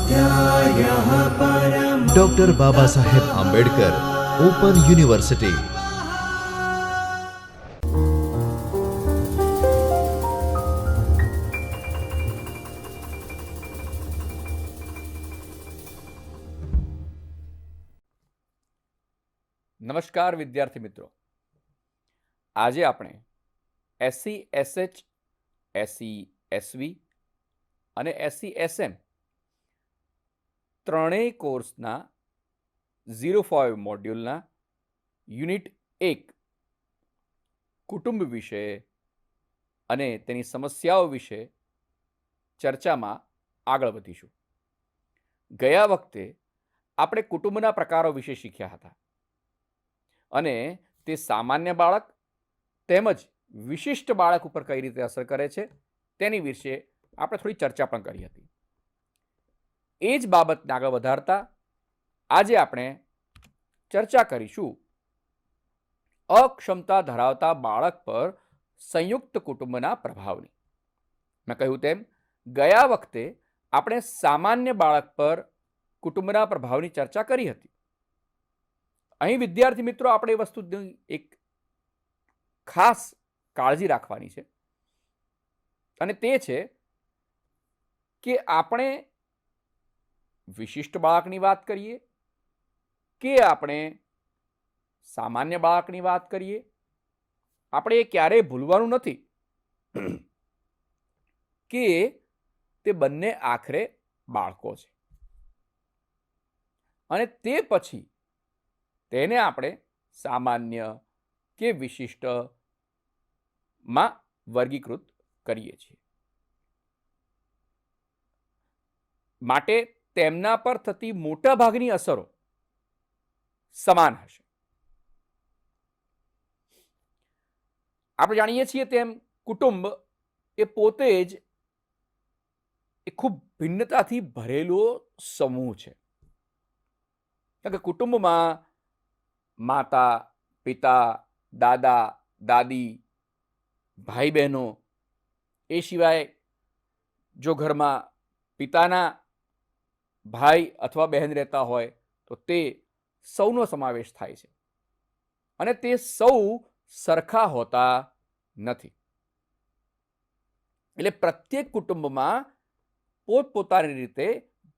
स्वाध्यायः परमः। Doctor Baba Saheb Ambedkar open university. નમસ્કાર વિદ્યાર્થી મિત્રો, આજે આપણે એસસી એસએચ, એસસી એસવી અને એસસી એસએમ ત્રણેય કોર્સના 05 મોડ્યુલના યુનિટ 1 કુટુંબ વિશે અને તેની સમસ્યાઓ વિશે ચર્ચામાં આગળ વધીશું. ગયા વખતે આપણે કુટુંબના પ્રકારો વિશે શીખ્યા હતા અને તે સામાન્ય બાળક તેમજ વિશિષ્ટ બાળક ઉપર કઈ રીતે અસર કરે છે તેની વિશે આપણે થોડી ચર્ચા પણ કરી હતી. એ જ બાબતને આગળ વધારતા આજે આપણે ચર્ચા કરીશું અક્ષમતા ધરાવતા બાળક પર સંયુક્ત કુટુંબના પ્રભાવની. મેં કહ્યું તેમ ગયા વખતે આપણે સામાન્ય બાળક પર કુટુંબના પ્રભાવની ચર્ચા કરી હતી. અહીં વિદ્યાર્થી મિત્રો આપણે એ વસ્તુની એક ખાસ કાળજી રાખવાની છે અને તે છે કે આપણે વિશિષ્ટ બાળકની વાત કરીએ કે આપણે સામાન્ય બાળકની વાત કરીએ, આપણે એ ક્યારેય ભૂલવાનું નથી કે તે બંને આખરે બાળકો છે અને તે પછી તેને આપણે સામાન્ય કે વિશિષ્ટમાં વર્ગીકૃત કરીએ છીએ. માટે તેમના પર થતી મોટા ભાગની અસરો સમાન હશે. આપણે જાણીએ છીએ તેમ કુટુંબ એ પોતે જ ખૂબ ભિન્નતાથી ભરેલો સમૂહ છે. કારણ કે કુટુંબમાં માતા, પિતા, દાદા, દાદી, ભાઈ બહેનો, એ સિવાય જો ઘરમાં પિતાના ભાઈ અથવા બહેન રહેતા હોય તો તે સૌનો સમાવેશ થાય છે અને તે સૌ સરખા હોતા નથી. એટલે પ્રત્યેક કુટુંબમાં પોતપોતાની રીતે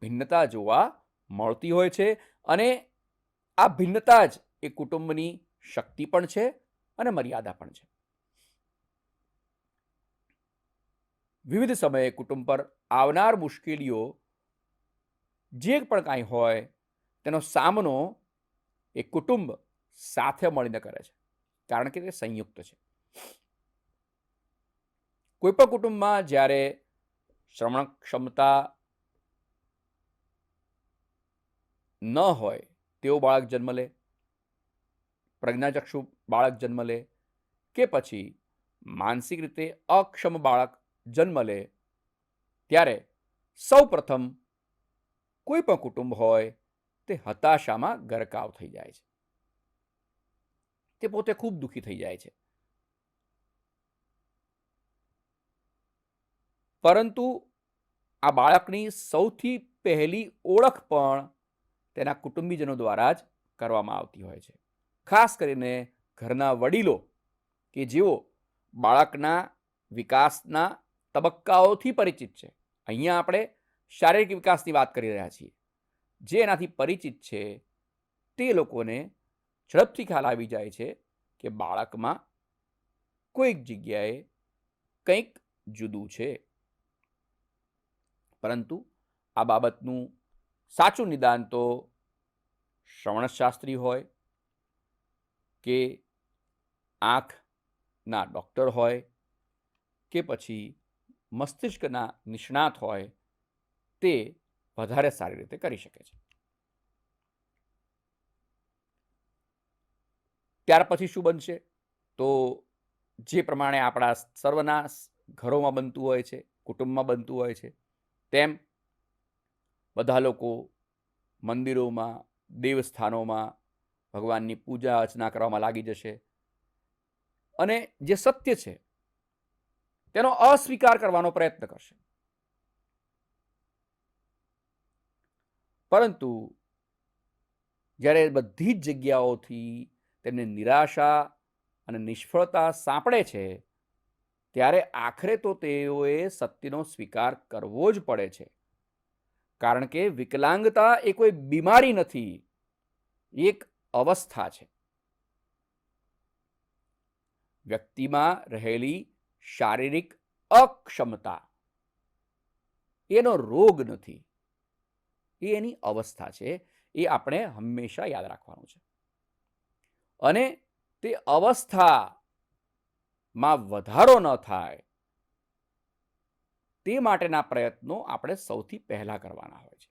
ભિન્નતા જોવા મળતી હોય છે અને આ ભિન્નતા જ એ કુટુંબની શક્તિ પણ છે અને મર્યાદા પણ છે. વિવિધ સમયે કુટુંબ પર આવનાર મુશ્કેલીઓ જે પણ કાંઈ હોય તેનો સામનો એ કુટુંબ સાથે મળીને કરે છે, કારણ કે તે સંયુક્ત છે. કોઈ પણ કુટુંબમાં જ્યારે શ્રવણ ક્ષમતા ન હોય તેવો બાળક જન્મ લે, પ્રજ્ઞાચક્ષુ બાળક જન્મ લે કે પછી માનસિક રીતે અક્ષમ બાળક જન્મ લે, ત્યારે સૌ પ્રથમ કોઈ પણ કુટુંબ હોય તે હતાશામાં ગરકાવ થઈ જાય છે. તે પોતે ખૂબ દુઃખી થઈ જાય છે. પરંતુ આ બાળકની સૌથી પહેલી ઓળખ પણ તેના કુટુંબીજનો દ્વારા જ કરવામાં આવતી હોય છે. ખાસ કરીને ઘરના વડીલો કે જેઓ બાળકના વિકાસના તબક્કાઓથી પરિચિત છે. અહીંયા આપણે શારીરિક વિકાસની વાત કરી રહ્યા છીએ. જે એનાથી પરિચિત છે તે લોકોને ઝડપથી ખ્યાલ આવી જાય છે કે બાળકમાં કોઈક જગ્યાએ કંઈક જુદું છે. પરંતુ આ બાબતનું સાચું નિદાન તો શ્રવણશાસ્ત્રી હોય કે આંખના ડૉક્ટર હોય કે પછી મસ્તિષ્કના નિષ્ણાત હોય તે વધારે સારી રીતે કરી શકે છે. ત્યાર પછી શું બનશે તો જે પ્રમાણે આપણા સર્વના ઘરોમાં બનતું હોય છે, કુટુંબમાં બનતું હોય છે, તેમ બધા લોકો મંદિરોમાં, દેવસ્થાનોમાં ભગવાનની પૂજા અર્ચના કરવામાં લાગી જશે અને જે સત્ય છે તેનો અસ્વીકાર કરવાનો પ્રયત્ન કરશે. પરંતુ જ્યારે બધી જ જગ્યાઓથી તેમને નિરાશા અને નિષ્ફળતા સાંપડે છે, ત્યારે આખરે તો તેઓએ સત્યનો સ્વીકાર કરવો જ પડે છે. કારણ કે વિકલાંગતા એ કોઈ બીમારી નથી, એક અવસ્થા છે. વ્યક્તિમાં રહેલી શારીરિક અક્ષમતા એનો રોગ નથી, એ એની અવસ્થા છે. એ આપણે હંમેશા યાદ રાખવાનું છે. અને તે અવસ્થામાં વધારો ન થાય તે માટેના પ્રયત્નો આપણે સૌથી પહેલા કરવાના હોય છે.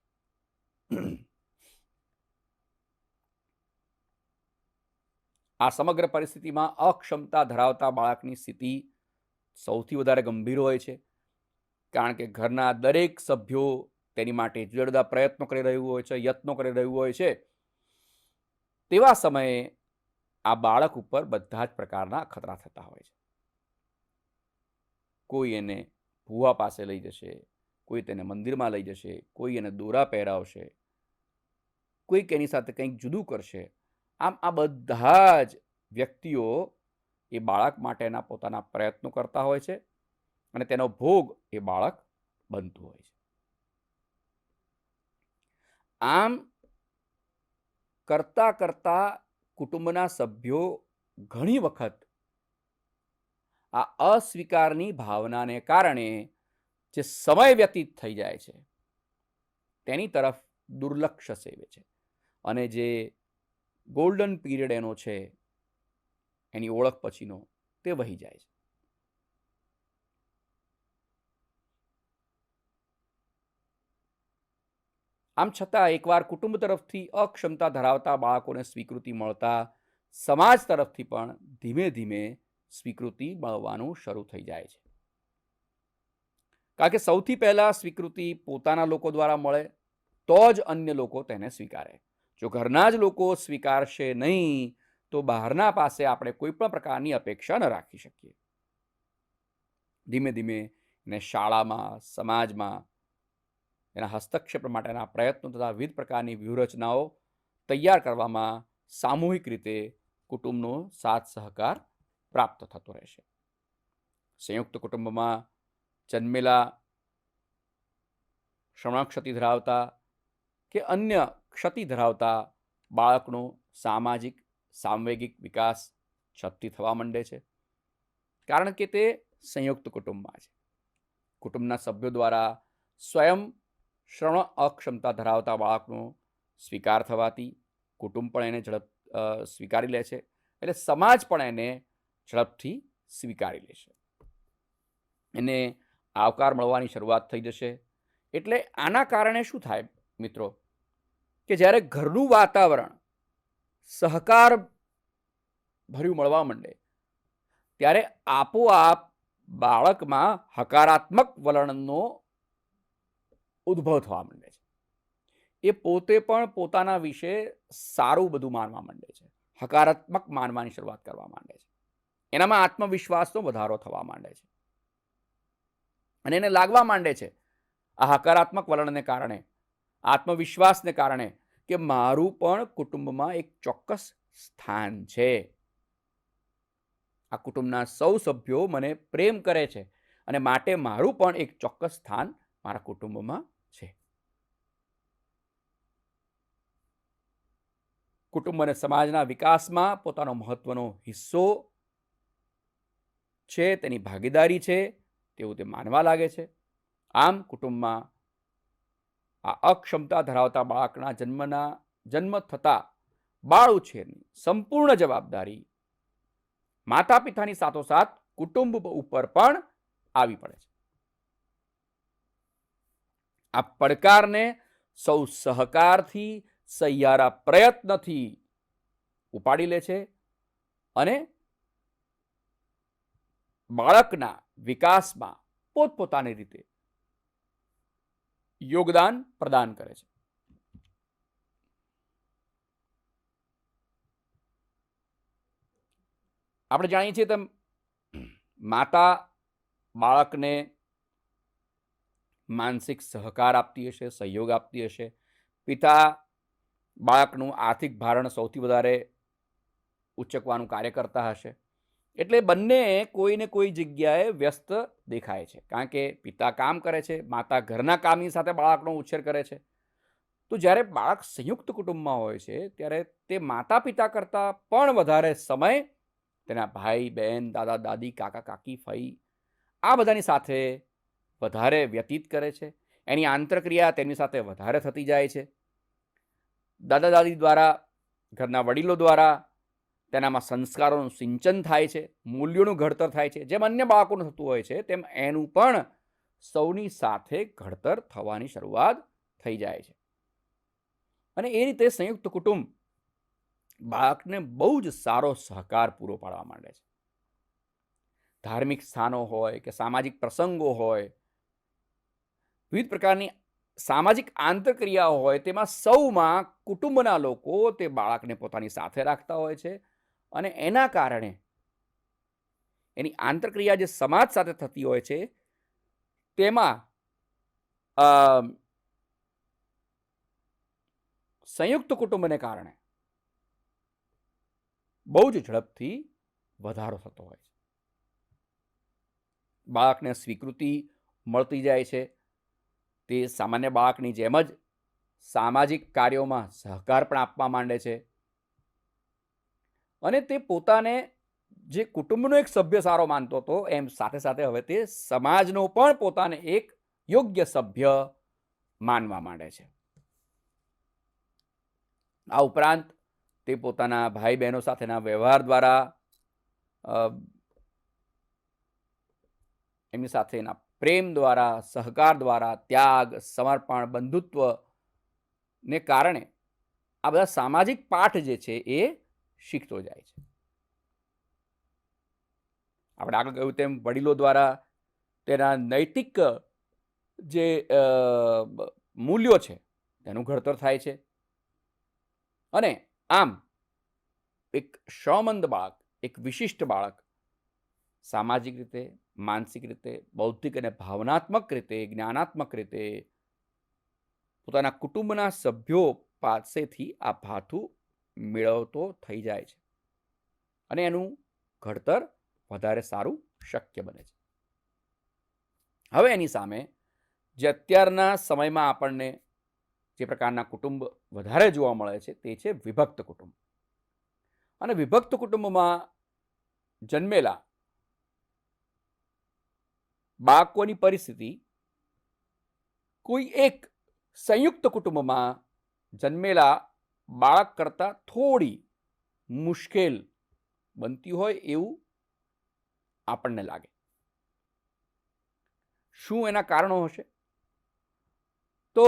આ સમગ્ર પરિસ્થિતિમાં અક્ષમતા ધરાવતા બાળકની સ્થિતિ સૌથી વધારે ગંભીર હોય છે, કારણ કે ઘરના દરેક સભ્યો તેની માટે જુદા જુદા પ્રયત્નો કરી રહ્યું હોય છે, યત્નો કરી રહ્યું હોય છે. તેવા સમયે આ બાળક ઉપર બધા જ પ્રકારના ખતરા થતા હોય છે. કોઈ એને ભૂવા પાસે લઈ જશે, કોઈ તેને મંદિરમાં લઈ જશે, કોઈ એને દોરા પહેરાવશે, કોઈક એની સાથે કંઈક જુદું કરશે. આમ આ બધા જ વ્યક્તિઓ એ બાળક માટેના પોતાના પ્રયત્નો કરતા હોય છે અને તેનો ભોગ એ બાળક બનતું હોય છે. આમ કરતા કરતા કુટુંબના સભ્યો ઘણી વખત આ અસ્વીકારની ભાવનાને કારણે જે સમય વ્યતીત થઈ જાય છે તેની તરફ દુર્લક્ષ સેવે છે અને જે ગોલ્ડન પીરિયડ એનો છે, એની ઓળખ પછીનો, તે વહી જાય છે. આમ છતાં એકવાર કુટુંબ તરફથી અક્ષમતા ધરાવતા બાળકોને સ્વીકૃતિ મળતા સમાજ તરફથી પણ ધીમે ધીમે સ્વીકૃતિ મળવાનું શરૂ થઈ જાય છે. કારણ કે સૌથી પહેલા સ્વીકૃતિ પોતાના લોકો દ્વારા મળે તો જ અન્ય લોકો તેને સ્વીકારે. જો ઘરના જ લોકો સ્વીકારશે નહીં તો બહારના પાસે આપણે કોઈ પણ પ્રકારની અપેક્ષા ન રાખી શકીએ. ધીમે ધીમે એને શાળામાં, સમાજમાં એના હસ્તક્ષેપ માટેના પ્રયત્નો તથા વિવિધ પ્રકારની વ્યૂહરચનાઓ તૈયાર કરવામાં સામૂહિક રીતે કુટુંબનો સાથ સહકાર પ્રાપ્ત થતો રહેશે. સંયુક્ત કુટુંબમાં જન્મેલા શ્રવણ ક્ષતિ ધરાવતા કે અન્ય ક્ષતિ ધરાવતા બાળકનો સામાજિક સાંવેગિક વિકાસ ઝડપથી થવા માંડે છે, કારણ કે તે સંયુક્ત કુટુંબમાં છે. કુટુંબના સભ્યો દ્વારા સ્વયં શ્રવણ અક્ષમતા ધરાવતા બાળકનો સ્વીકાર થવાથી કુટુંબ પણ એને સ્વીકારી લે છે, એટલે સમાજ પણ એને ઝડપથી સ્વીકારી લેશે. એને આવકાર મળવાની શરૂઆત થઈ જશે. એટલે આના કારણે શું થાય મિત્રો, કે જ્યારે ઘરનું વાતાવરણ સહકાર ભર્યું મળવા માંડે ત્યારે આપોઆપ બાળકમાં હકારાત્મક વલણનો ઉદ્ભવ થવા માંડે છે. એ પોતે પણ પોતાના વિશે સારું બધું માનવા માંડે છે, હકારાત્મક માનવાની શરૂઆત કરવા માંડે છે. એનામાં આત્મવિશ્વાસનો વધારો થવા માંડે છે અને એને લાગવા માંડે છે આ હકારાત્મક વલણને કારણે, આત્મવિશ્વાસને કારણે, કે મારું પણ કુટુંબમાં એક ચોક્કસ સ્થાન છે. આ કુટુંબના સૌ સભ્યો મને પ્રેમ કરે છે અને માટે મારું પણ એક ચોક્કસ સ્થાન મારા કુટુંબમાં છે. કુટુંબ અને સમાજના વિકાસમાં પોતાનો મહત્વનો હિસ્સો છે, તેની ભાગીદારી છે તેવું તે માનવા લાગે છે. આમ કુટુંબમાં આ અક્ષમતા ધરાવતા બાળકના જન્મ થતા બાળ ઉછેરની સંપૂર્ણ જવાબદારી માતા પિતાની સાથોસાથ કુટુંબ ઉપર પણ આવી પડે છે. આ પડકારને સૌ સહકારથી, સહિયારા પ્રયત્નથી ઉપાડી લે છે અને બાળકના વિકાસમાં પોતપોતાની રીતે યોગદાન પ્રદાન કરે છે. આપણે જાણીએ છીએ તેમ માતા બાળકને માનસિક સહકાર આપતી હશે, સહયોગ આપતી હશે, પિતા બાળકનું આર્થિક ભારણ સૌથી વધારે ઉચકવાનું કાર્ય કરતા હશે, એટલે બંને કોઈને કોઈ જગ્યાએ વ્યસ્ત દેખાય છે. કારણ કે પિતા કામ કરે છે, માતા ઘરના કામની સાથે બાળકનો ઉછેર કરે છે. તો જ્યારે બાળક સંયુક્ત કુટુંબમાં હોય છે ત્યારે તે માતા પિતા કરતાં પણ વધારે સમય તેના ભાઈ બહેન, દાદા દાદી, કાકા કાકી, ફઈ આ બધાની સાથે વધારે વ્યતીત કરે છે. એની આંતરક્રિયા તેમની સાથે વધારે થતી જાય છે. દાદા દાદી દ્વારા, ઘરના વડીલો દ્વારા તેનામાં સંસ્કારોનું સિંચન થાય છે, મૂલ્યોનું ઘડતર થાય છે. જેમ અન્ય બાળકોનું થતું હોય છે તેમ એનું પણ સૌની સાથે ઘડતર થવાની શરૂઆત થઈ જાય છે. અને એ રીતે સંયુક્ત કુટુંબ બાળકને બહુ જ સારો સહકાર પૂરો પાડવા માંડે છે. ધાર્મિક સ્થાનો હોય કે સામાજિક પ્રસંગો હોય, વિવિધ પ્રકારની સામાજિક આંતરક્રિયાઓ હોય, તેમાં સૌમાં કુટુંબના લોકો તે બાળકને પોતાની સાથે રાખતા હોય છે. અને એના કારણે એની આંતરક્રિયા જે સમાજ સાથે થતી હોય છે તેમાં સંયુક્ત કુટુંબને કારણે બહુ જ ઝડપથી વધારો થતો હોય છે. બાળકને સ્વીકૃતિ મળતી જાય છે. તે સામાન્ય બાળકની જેમ જ સામાજિક કાર્યોમાં સહકાર પણ આપવા માંડે છે. અને તે પોતાને જે કુટુંબનો એક સભ્ય સારો માનતો હતો એમ સાથે સાથે હવે તે સમાજનો પણ પોતાને એક યોગ્ય સભ્ય માનવા માંડે છે. આ ઉપરાંત તે પોતાના ભાઈ બહેનો સાથેના વ્યવહાર દ્વારા, એમની સાથેના પ્રેમ દ્વારા, સહકાર દ્વારા, ત્યાગ, સમર્પણ, બંધુત્વને કારણે આ બધા સામાજિક પાઠ જે છે એ શીખતો જાય છે. આપણે આગળ કહ્યું તેમ વડીલો દ્વારા તેના નૈતિક જે મૂલ્યો છે તેનું ઘડતર થાય છે. અને આમ એક શોમંદ બાળક, એક વિશિષ્ટ બાળક સામાજિક રીતે, માનસિક રીતે, બૌદ્ધિક અને ભાવનાત્મક રીતે, જ્ઞાનાત્મક રીતે પોતાના કુટુંબના સભ્યો પાસેથી આ ભાથું મેળવતો થઈ જાય છે. અને એનું ઘડતર વધારે સારું શક્ય બને છે. હવે એની સામે જે અત્યારના સમયમાં આપણને જે પ્રકારના કુટુંબ વધારે જોવા મળે છે તે છે વિભક્ત કુટુંબ. અને વિભક્ત કુટુંબમાં જન્મેલા બાળકોની પરિસ્થિતિ કોઈ એક સંયુક્ત કુટુંબમાં જન્મેલા બાળક કરતાં થોડી મુશ્કેલ બનતી હોય એવું આપણને લાગે. શું એના કારણો હશે? તો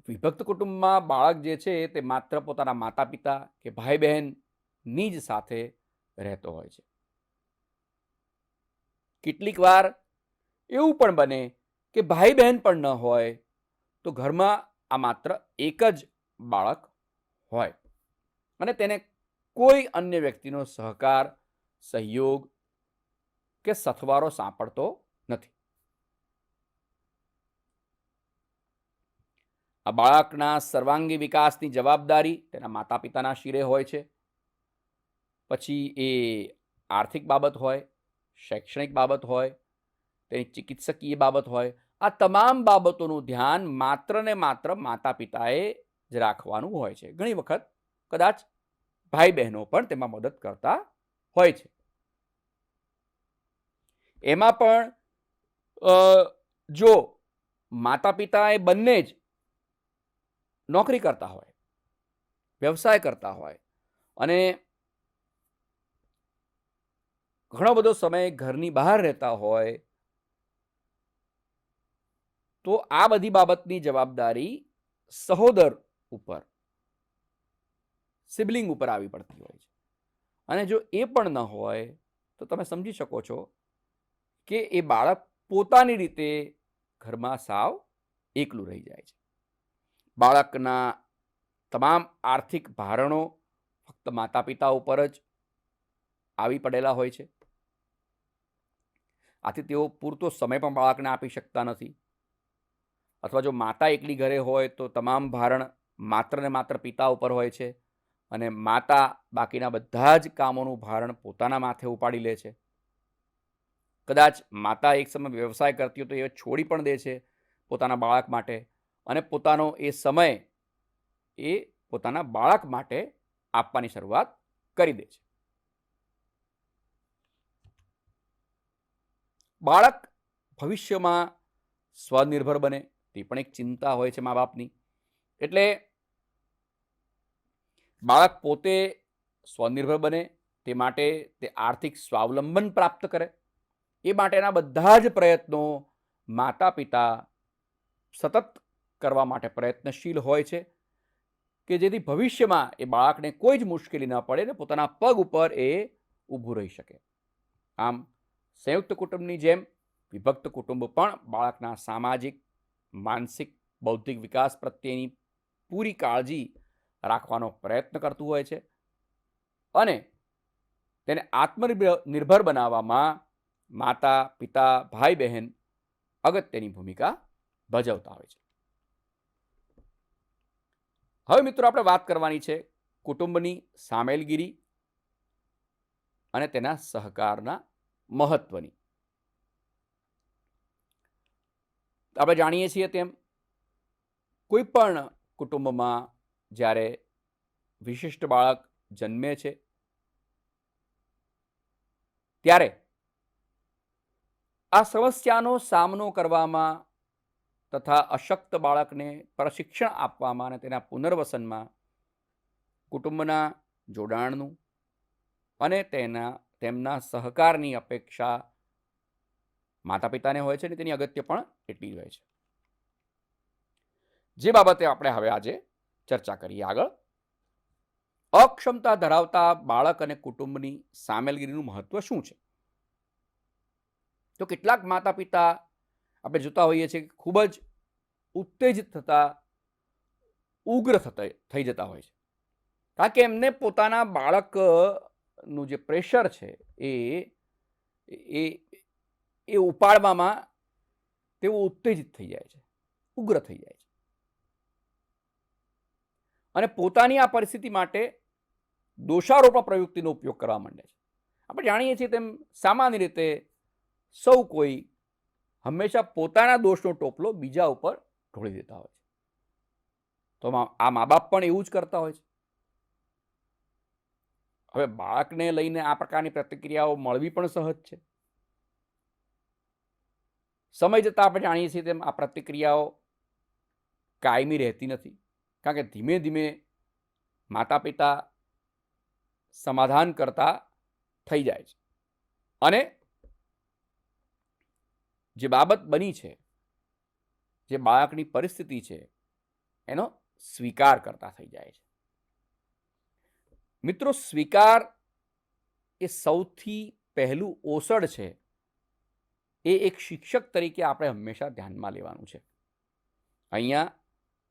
વિભક્ત કુટુંબમાં બાળક જે છે તે માત્ર પોતાના માતા પિતા કે ભાઈ બહેનની જ સાથે રહેતો હોય છે. કેટલીક વાર એવું પણ બને કે ભાઈ બહેન પણ ન હોય તો ઘરમાં આ માત્ર એક જ બાળક હોય અને તેને કોઈ અન્ય વ્યક્તિનો સહકાર, સહયોગ કે સથવારો સાંપડતો નથી. આ બાળકના સર્વાંગી વિકાસની જવાબદારી તેના માતા પિતાના શિરે હોય છે. પછી એ આર્થિક બાબત હોય, શૈક્ષણિક બાબત હોય, તેની ચિકિત્સકીય બાબત હોય, આ તમામ બાબતોનું ધ્યાન માત્ર ને માત્ર માતા પિતાએ જ રાખવાનું હોય છે. ઘણી વખત કદાચ ભાઈ બહેનો પણ તેમાં મદદ કરતા હોય છે. એમાં પણ જો માતા પિતા એ બંને જ નોકરી કરતા હોય, વ્યવસાય કરતા હોય અને ઘણો બધો સમય ઘરની બહાર રહેતા હોય તો આ બધી બાબતની જવાબદારી સહોદર ઉપર, સિબલિંગ ઉપર આવી પડતી હોય છે. અને જો એ પણ ન હોય તો તમે સમજી શકો છો કે એ બાળક પોતાની રીતે ઘરમાં સાવ એકલું રહી જાય છે. બાળકના તમામ આર્થિક ભારણો ફક્ત માતા પિતા ઉપર જ આવી પડેલા હોય છે. આથી તેઓ પૂરતો સમય પણ બાળકને આપી શકતા નથી. અથવા જો માતા એકલી ઘરે હોય તો તમામ ભારણ માત્ર ને માત્ર પિતા ઉપર હોય છે અને માતા બાકીના બધા જ કામોનું ભારણ પોતાના માથે ઉપાડી લે છે. કદાચ માતા એક સમય વ્યવસાય કરતી હોય તો એ છોડી પણ દે છે પોતાના બાળક માટે, અને પોતાનો એ સમય એ પોતાના બાળક માટે આપવાની શરૂઆત કરી દે છે. બાળક ભવિષ્યમાં સ્વનિર્ભર બને તે પણ એક ચિંતા હોય છે મા બાપની. એટલે બાળક પોતે સ્વનિર્ભર બને તે માટે તે આર્થિક સ્વાવલંબન પ્રાપ્ત કરે એ માટેના બધા જ પ્રયત્નો માતા પિતા સતત કરવા માટે પ્રયત્નશીલ હોય છે કે જેથી ભવિષ્યમાં એ બાળકને કોઈ જ મુશ્કેલી ન પડે ને પોતાના પગ ઉપર એ ઊભું રહી શકે. આમ સંયુક્ત કુટુંબની જેમ વિભક્ત કુટુંબ પણ બાળકના સામાજિક, માનસિક, બૌદ્ધિક વિકાસ પ્રત્યેની પૂરી કાળજી રાખવાનો પ્રયત્ન કરતું હોય છે અને તેને આત્મનિર્ભર બનાવવામાં માતા પિતા ભાઈ બહેન અગત્યની ભૂમિકા ભજવતા હોય છે. હવે મિત્રો આપણે વાત કરવાની છે કુટુંબની સામેલગીરી અને તેના સહકારના મહત્વની. આપણે જાણીએ છીએ તેમ કોઈ પણ કુટુંબમાં જ્યારે વિશિષ્ટ બાળક જન્મે છે ત્યારે આ સમસ્યાનો સામનો કરવામાં તથા અશક્ત બાળકને પ્રશિક્ષણ આપવામાં અને તેના પુનર્વસનમાં કુટુંબના જોડાણનું અને તેમના સહકારની અપેક્ષા માતા પિતાને હોય છે અને તેની અગત્ય પણ એટલી જ હોય છે. જે બાબતે આપણે હવે આજે ચર્ચા કરીએ આગળ. અક્ષમતા ધરાવતા બાળક અને કુટુંબની સામેલગીરીનું મહત્વ શું છે? તો કેટલાક માતા પિતા આપણે જોતા હોઈએ છીએ કે ખૂબ જ ઉત્તેજિત થતા, ઉગ્ર થઈ જતા હોય છે, કારણ કે એમને પોતાના બાળકનું જે પ્રેશર છે એ ઉપાડવામાં તેઓ ઉત્તેજિત થઈ જાય છે, ઉગ્ર થઈ જાય છે અને પોતાની આ પરિસ્થિતિ માટે દોષારોપણ પ્રવૃત્તિનો ઉપયોગ કરવા માંડે છે. આપણે જાણીએ છીએ તેમ સામાન્ય રીતે સૌ કોઈ હંમેશા પોતાના દોષનો ટોપલો બીજા ઉપર ઢોળી દેતા હોય છે. તો આ મા બાપ પણ એવું જ કરતા હોય છે. હવે બાળકને લઈને આ પ્રકારની પ્રતિક્રિયાઓ મળવી પણ સહજ છે. સમય જતાં આપણે જાણીએ છીએ તેમ આ પ્રતિક્રિયાઓ કાયમી રહેતી નથી, કારણ કે ધીમે ધીમે માતા પિતા સમાધાન કરતા થઈ જાય છે અને જે બાબત બની છે, જે બાળકની પરિસ્થિતિ છે, એનો સ્વીકાર કરતા થઈ જાય છે. મિત્રો, સ્વીકાર એ સૌથી પહેલું ઓસડ છે. એ એક શિક્ષક તરીકે આપણે હંમેશા ધ્યાનમાં લેવાનું છે. અહીંયા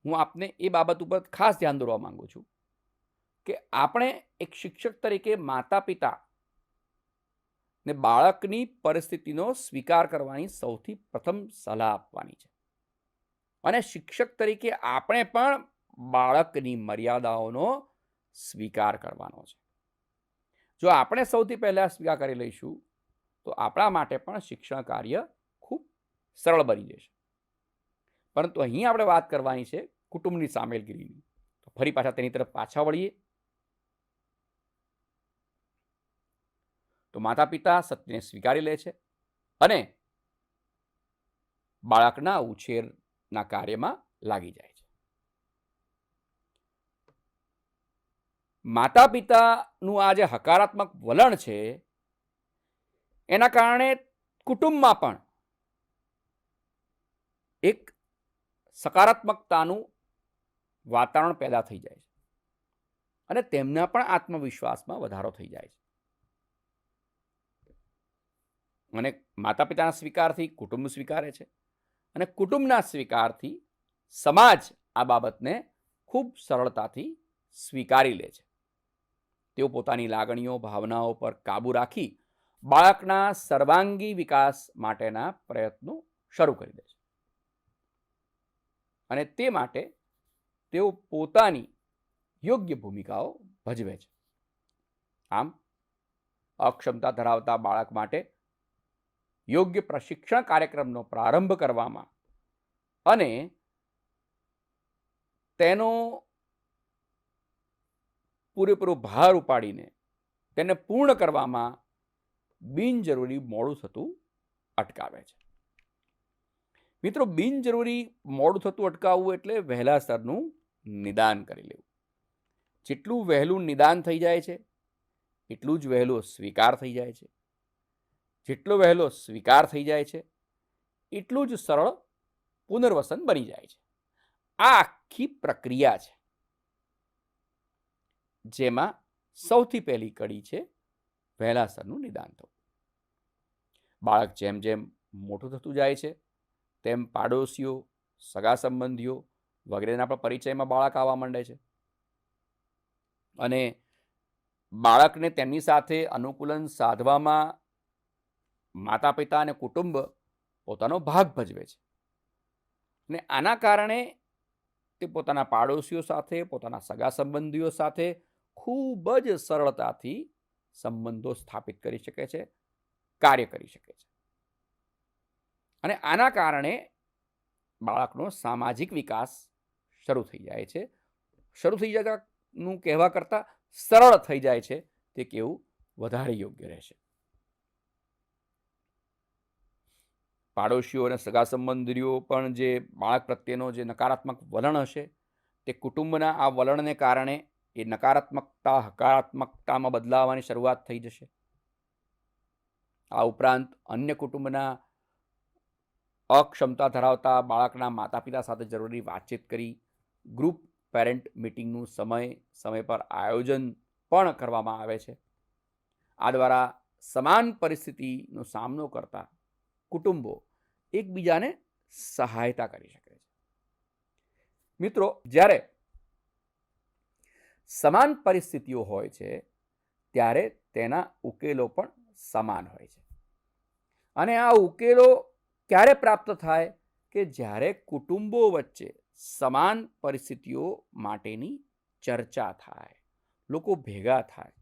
હું આપને એ બાબત ઉપર ખાસ ધ્યાન દોરવા માંગુ છું કે આપણે એક શિક્ષક તરીકે માતા પિતા ને બાળકની પરિસ્થિતિનો સ્વીકાર કરવાની સૌથી પ્રથમ સલાહ આપવાની છે અને શિક્ષક તરીકે આપણે પણ બાળકની મર્યાદાઓનો સ્વીકાર કરવાનો છે. જો આપણે સૌથી પહેલા સ્વીકાર કરી લઈશું તો આપણા માટે પણ શિક્ષણ કાર્ય ખૂબ સરળ બની જશે. પરંતુ અહીં આપણે વાત કરવાની છે કુટુંબની સામેલગીરીની. તો ફરી પાછા તેની તરફ પાછા વળીએ. તો માતા પિતા સત્યને સ્વીકારી લે છે અને બાળકના ઉછેરના કાર્યમાં લાગી જાય છે. માતા પિતાનું આ જે હકારાત્મક વલણ છે એના કારણે કુટુંબમાં પણ એક સકારાત્મકતાનું વાતાવરણ પેદા થઈ જાય છે અને તેમના પણ આત્મવિશ્વાસમાં વધારો થઈ જાય છે. અને માતા પિતાના સ્વીકારથી કુટુંબ સ્વીકારે છે અને કુટુંબના સ્વીકારથી સમાજ આ બાબતને ખૂબ સરળતાથી સ્વીકારી લે છે. તેઓ પોતાની લાગણીઓ, ભાવનાઓ પર કાબૂ રાખી બાળકના સર્વાંગી વિકાસ માટેના પ્રયત્નો શરૂ કરી દે છે. અને તે માટે તેઓ પોતાની યોગ્ય ભૂમિકાઓ ભજવે છે. આમ અક્ષમતા ધરાવતા બાળક માટે યોગ્ય પ્રશિક્ષણ કાર્યક્રમનો પ્રારંભ કરવામાં અને તેનો પૂરેપૂરો ભાર ઉપાડીને તેને પૂર્ણ કરવામાં બિનજરૂરી મોડું થતું અટકાવે છે. મિત્રો, બિનજરૂરી મોડું થતું અટકાવવું એટલે વહેલાસરનું નિદાન કરી લેવું. જેટલું વહેલું નિદાન થઈ જાય છે એટલું જ વહેલો સ્વીકાર થઈ જાય છે. જેટલો વહેલો સ્વીકાર થઈ જાય છે એટલું જ સરળ પુનર્વસન બની જાય છે. આ આખી પ્રક્રિયા છે જેમાં સૌથી પહેલી કડી છે વહેલાસરનું નિદાન થવું. બાળક જેમ જેમ મોટું થતું જાય છે તેમ પાડોશીઓ, સગા સંબંધીઓ વગેરેના પણ પરિચયમાં બાળક આવવા માંડે છે અને બાળકને તેમની સાથે અનુકૂલન સાધવામાં માતા પિતા અને કુટુંબ પોતાનો ભાગ ભજવે છે. અને આના કારણે તે પોતાના પાડોશીઓ સાથે, પોતાના સગા સંબંધીઓ સાથે ખૂબ જ સરળતાથી સંબંધો સ્થાપિત કરી શકે છે, કાર્ય કરી શકે છે. અને આના કારણે બાળકનો સામાજિક વિકાસ શરૂ થઈ જાય છે. શરૂ થઈ જતાનું કહેવા કરતાં સરળ થઈ જાય છે તે કહેવું વધારે યોગ્ય રહેશે. પાડોશીઓ અને સગા સંબંધીઓ પણ જે બાળક પ્રત્યેનો જે નકારાત્મક વલણ હશે તે કુટુંબના આ વલણને કારણે એ નકારાત્મકતા હકારાત્મકતામાં બદલાવાની શરૂઆત થઈ જશે. આ ઉપરાંત અન્ય કુટુંબના અક્ષમતા ધરાવતા બાળકના માતા પિતા સાથે જરૂરી વાતચીત કરી ગ્રુપ પેરેન્ટ મિટિંગનું સમય પર આયોજન પણ કરવામાં આવે છે. આ દ્વારા સમાન પરિસ્થિતિનો સામનો કરતા કુટુંબો એકબીજાને સહાયતા કરી શકે છે. મિત્રો, જ્યારે સમાન પરિસ્થિતિઓ હોય છે ત્યારે તેના ઉકેલો પણ સમાન હોય છે. અને આ ઉકેલો ક્યારે પ્રાપ્ત થાય કે જ્યારે કુટુંબો વચ્ચે સમાન પરિસ્થિતિઓ માટેની ચર્ચા થાય, લોકો ભેગા થાય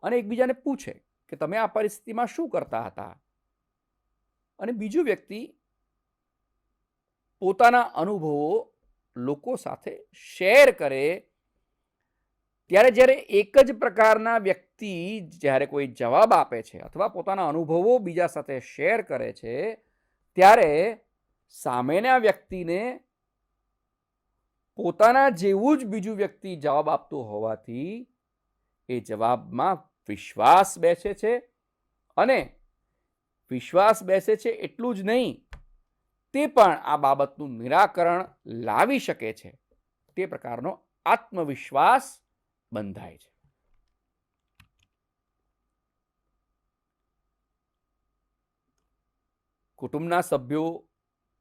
અને એકબીજાને પૂછે કે તમે આ પરિસ્થિતિમાં શું કરતા હતા, અને બીજું વ્યક્તિ પોતાના અનુભવો લોકો સાથે શેર કરે. ત્યારે જ્યારે એક જ પ્રકારના વ્યક્તિ જ્યારે કોઈ જવાબ આપે છે અથવા પોતાના અનુભવો બીજા સાથે શેર કરે છે ત્યારે સામેના વ્યક્તિને પોતાના જેવું જ બીજું વ્યક્તિ જવાબ આપતું હોવાથી એ જવાબમાં વિશ્વાસ બેસે છે. અને વિશ્વાસ બેસે છે એટલું જ નહીં, તે પણ આ બાબતનું નિરાકરણ લાવી શકે છે તે પ્રકારનો આત્મવિશ્વાસ બંધાય છે. કુટુંબના સભ્યો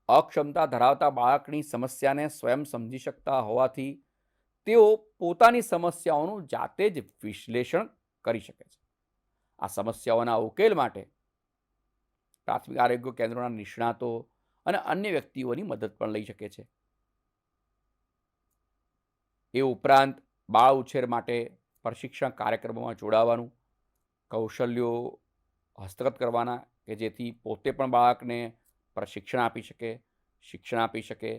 અક્ષમતા ધરાવતા બાળકની સમસ્યાને સ્વયં સમજી શકતા હોવાથી તેઓ પોતાની સમસ્યાઓનું જાતે જ વિશ્લેષણ કરી શકે છે. આ સમસ્યાઓના ઉકેલ માટે પ્રાથમિક આરોગ્ય કેન્દ્રોના નિષ્ણાતો અને અન્ય વ્યક્તિઓની મદદ પણ લઈ શકે છે. એ ઉપરાંત બાળ ઉછેર માટે પ્રશિક્ષણ કાર્યક્રમોમાં જોડાવાનું, કૌશલ્યો હસ્તગત કરવાના કે જેથી પોતે પણ બાળકને પ્રશિક્ષણ આપી શકે, શિક્ષણ આપી શકે.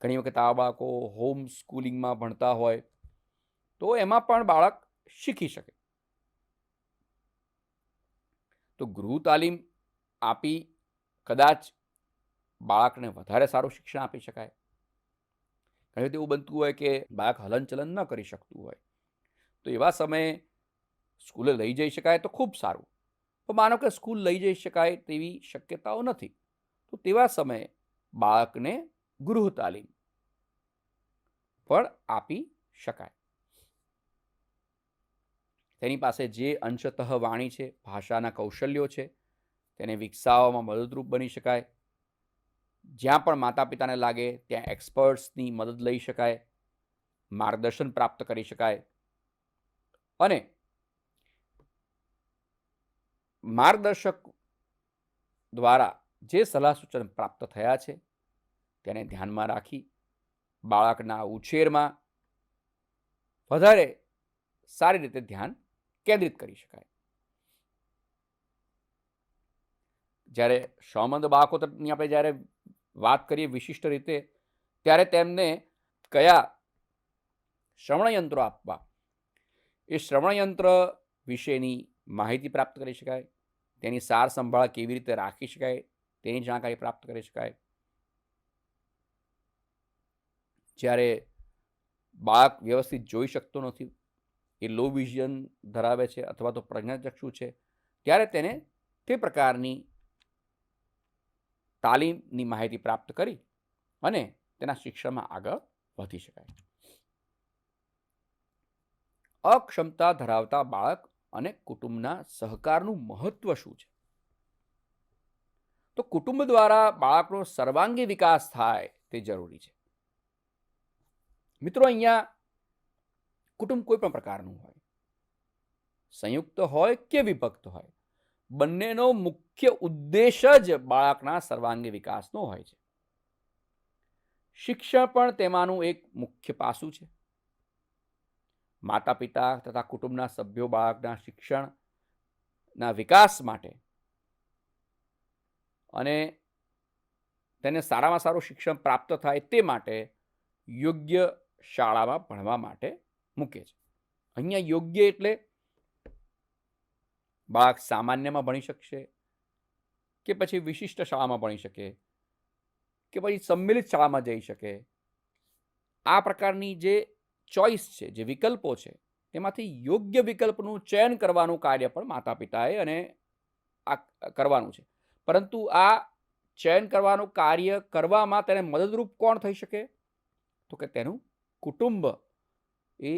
ઘણી વખત આ બાળકો હોમ સ્કૂલિંગમાં ભણતા હોય તો એમાં પણ બાળક શીખી શકે. તો ગૃહ તાલીમ આપી કદાચ બાળકને વધારે સારું શિક્ષણ આપી શકાય. ઘણી વખત એવું બનતું હોય કે બાળક હલનચલન ન કરી શકતું હોય તો એવા સમયે સ્કૂલે લઈ જઈ શકાય તો ખૂબ સારું. તો માનો કે સ્કૂલ લઈ જઈ શકાય તેવી શક્યતાઓ નથી, તો તેવા સમયે બાળકને ગૃહ તાલીમ પણ આપી શકાય. તેની પાસે જે અંશતઃ વાણી છે, ભાષાના કૌશલ્યો છે, તેને વિકસાવવામાં મદદરૂપ બની શકાય. જ્યાં પણ માતા પિતાને લાગે ત્યાં એક્સપર્ટ્સની મદદ લઈ શકાય, માર્ગદર્શન પ્રાપ્ત કરી શકાય. અને માર્ગદર્શક દ્વારા જે સલાહ સૂચન પ્રાપ્ત થયા છે તેને ધ્યાનમાં રાખી બાળકના ઉછેરમાં વધારે સારી રીતે ધ્યાન કેન્દ્રિત કરી શકાય. જ્યારે ક્ષમતાવંત બાળકો તરફની આપણે જ્યારે વાત કરીએ વિશિષ્ટ રીતે, ત્યારે તેમને કયા શ્રવણયંત્રો આપવા એ શ્રવણયંત્ર વિશેની માહિતી પ્રાપ્ત કરી શકાય, તેની સાર સંભાળ કેવી રીતે રાખી શકાય તેની જાણકારી પ્રાપ્ત કરી શકાય. જ્યારે બાળક વ્યવસ્થિત જોઈ શકતો નથી, એ લો વિઝન ધરાવે છે અથવા તો પ્રજ્ઞાચક્ષુ છે, ત્યારે તેને તે પ્રકારની તાલીમની માહિતી પ્રાપ્ત કરી અને તેના શિક્ષણમાં આગળ વધી શકાય. અક્ષમતા ધરાવતા બાળક અને કુટુંબના સહકારનું મહત્વ શું છે? તો કુટુંબ દ્વારા બાળકનો સર્વાંગી વિકાસ થાય તે જરૂરી છે. મિત્રો, અહીંયા કુટુંબ કોઈ પણ પ્રકારનું હોય, સંયુક્ત હોય કે વિભક્ત હોય, બંનેનો મુખ્ય ઉદ્દેશ જ બાળકના સર્વાંગી વિકાસનો હોય છે. શિક્ષણ પણ તેમાંનું એક મુખ્ય પાસું છે. માતા પિતા તથા કુટુંબના સભ્યો બાળકના શિક્ષણના વિકાસ માટે અને તેને સારામાં સારું શિક્ષણ પ્રાપ્ત થાય તે માટે યોગ્ય શાળામાં ભણવા માટે મૂકે છે. અહીંયા યોગ્ય એટલે બાળક સામાન્યમાં ભણી શકશે કે પછી વિશિષ્ટ શાળામાં ભણી શકે કે પછી સંમિલિત શાળામાં જઈ શકે. આ પ્રકારની જે ચોઇસ છે, જે વિકલ્પો છે, તેમાંથી યોગ્ય વિકલ્પનું ચયન કરવાનું કાર્ય પણ માતા પિતાએ અને આ કરવાનું છે. પરંતુ આ ચયન કરવાનું કાર્ય કરવામાં તેને મદદરૂપ કોણ થઈ શકે? તો કે તેનું કુટુંબ એ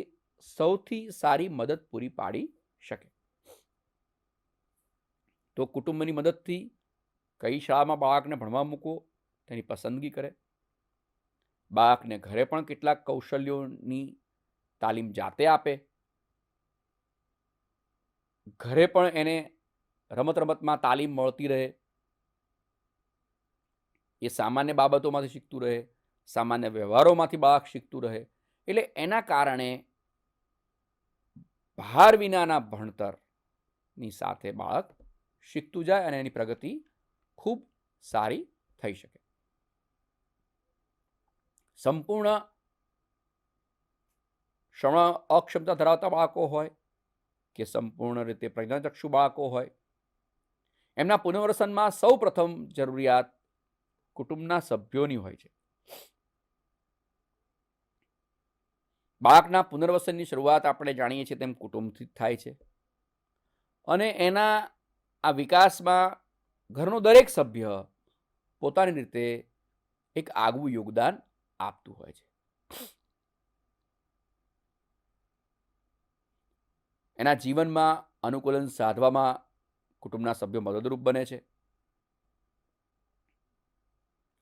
સૌથી સારી મદદ પૂરી પાડી શકે. તો કુટુંબની મદદથી કઈ શાળામાં બાળકને ભણવા મૂકવો તેની પસંદગી કરે. બાળકને ઘરે પણ કેટલાક કૌશલ્યોની તાલીમ જાતે આપે. ઘરે પણ એને રમત રમતમાં તાલીમ મળતી રહે. એ સામાન્ય બાબતોમાંથી શીખતું રહે, સામાન્ય વ્યવહારોમાંથી બાળક શીખતું રહે. એટલે એના કારણે ભાર વિનાના ભણતરની સાથે બાળક શીખતું જાય અને એની પ્રગતિ ખૂબ સારી થઈ શકે. સંપૂર્ણ શ્રવણ અક્ષમતા ધરાવતા બાળકો હોય કે સંપૂર્ણ રીતે પ્રજ્ઞાચક્ષુ બાળકો હોય, એમના પુનર્વસનમાં સૌ પ્રથમ જરૂરિયાત કુટુંબના સભ્યોની હોય છે. બાળકના પુનર્વસનની શરૂઆત આપણે જાણીએ છીએ તેમ કુટુંબથી થાય છે અને એના આ વિકાસમાં ઘરનો દરેક સભ્ય પોતાની રીતે એક આગવું યોગદાન આપતું હોય છે. એના જીવનમાં અનુકૂલન સાધવામાં કુટુંબના સભ્યો મદદરૂપ બને છે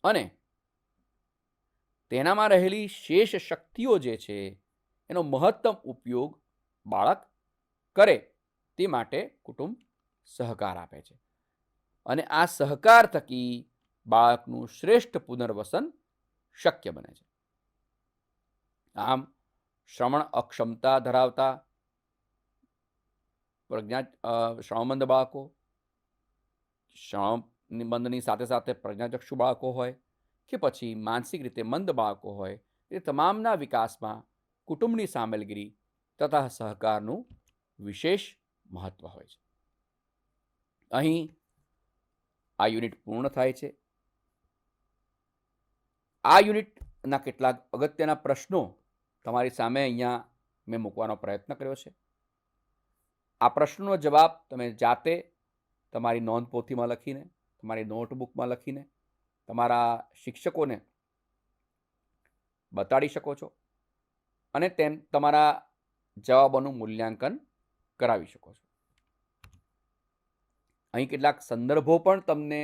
અને તેનામાં રહેલી શેષ શક્તિઓ જે છે એનો મહત્તમ ઉપયોગ બાળક કરે તે માટે કુટુંબ સહકાર આપે છે અને આ સહકાર થકી બાળકનું શ્રેષ્ઠ પુનર્વસન શક્ય બને છે. આમ શ્રવણ અક્ષમતા ધરાવતા શ્રવણમંદ બાળકો, શ્રવણમંદની સાથે સાથે પ્રજ્ઞાચક્ષુ બાળકો હોય કે પછી માનસિક રીતે મંદ બાળકો હોય, એ તમામના વિકાસમાં કુટુંબની સામેલગીરી તથા સહકારનું વિશેષ મહત્વ હોય છે. અહીં આ યુનિટ પૂર્ણ થાય છે. આ યુનિટના કેટલાક અગત્યના પ્રશ્નો તમારી સામે અહીંયા મેં મૂકવાનો પ્રયત્ન કર્યો છે. આ પ્રશ્નનો જવાબ તમે જાતે તમારી નોંધપોથીમાં લખીને, તમારી નોટબુકમાં લખીને તમારા શિક્ષકોને બતાડી શકો છો અને તમારા જવાબોનું મૂલ્યાંકન કરાવી શકો છો. અહીં કેટલાક સંદર્ભો પણ તમને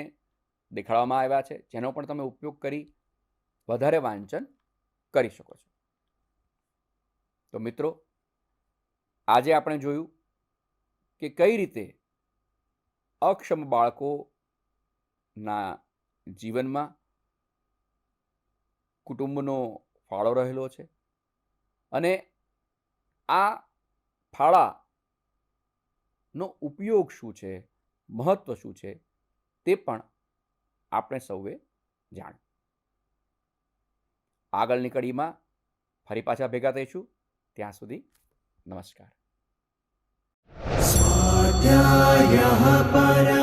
દેખાડવામાં આવ્યા છે, જેનો પણ તમે ઉપયોગ કરી વધારે વાંચન કરી શકો છો. તો મિત્રો, આજે આપણે જોયું કે કઈ રીતે અક્ષમ બાળકોના જીવનમાં કુટુંબનો ફાળો રહેલો છે અને આ ફાળાનો ઉપયોગ શું છે, મહત્વ શું છે, તે પણ આપણે સૌએ જાણ્યું. આગળની કડીમાં ફરી પાછા ભેગા થઈશું. ત્યાં સુધી નમસ્કાર. स्वाध्यायः परः